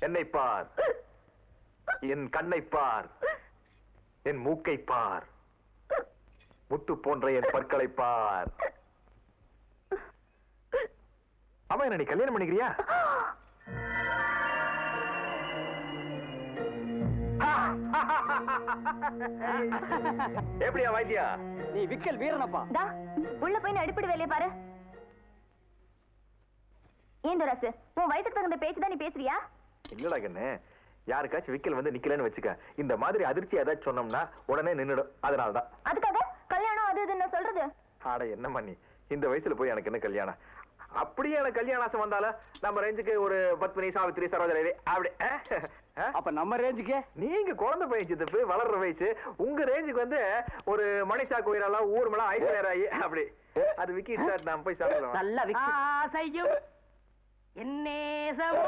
என்னை பார், என் கண்ணை பார், என் மூக்கை பார், முத்து போன்ற என் பற்களை பார். அவன் என்ன நீ கல்யாணம் பண்ணிக்கிறியா? எப்படியா வாத்தியா? நீ விக்கல் வீரனப்பா. உள்ள போய் அடிப்படை வேலையை பாரு. ஏன் ராசு, உன் வயசுக்கு தகுந்த பேச்சுதான் நீ பேசுறியா? இல்லடா கண்ணு, யாருக்காச்சும் விக்கல் வந்து நிக்கலன்னு வச்சுக்க, இந்த மாதிரி அதிர்ச்சி ஏதாச்சும் சொன்னோம்னா உடனே நின்னுடும். அதனாலதான். அதுக்காக கல்யாணம் அது இதுன்னு சொல்றது? ஆட என்ன பண்ணி இந்த வயசுல போய் எனக்கு என்ன கல்யாணம்? அப்படியே எனக்கு கல்யாண ஆசை வந்தால நம்ம ரேஞ்சுக்கு ஒரு பத்மினி, சாவித்திரி, சரோஜரேவி அப்படி. அப்ப நம்ம ரேஞ்சுக்கு நீங்க குழந்தை பயிற்சி வளர்ற வயசு, உங்க ரேஞ்சுக்கு வந்து ஒரு மணிஷா கோயிலெல்லாம் ஊர்மலாம் ஐஸ்வர்யாராயி அப்படி. அது விக்கி சார் நான் போய் சாப்பிடலாம். நல்ல விக்கி. ஆசையும் என்னேசமோ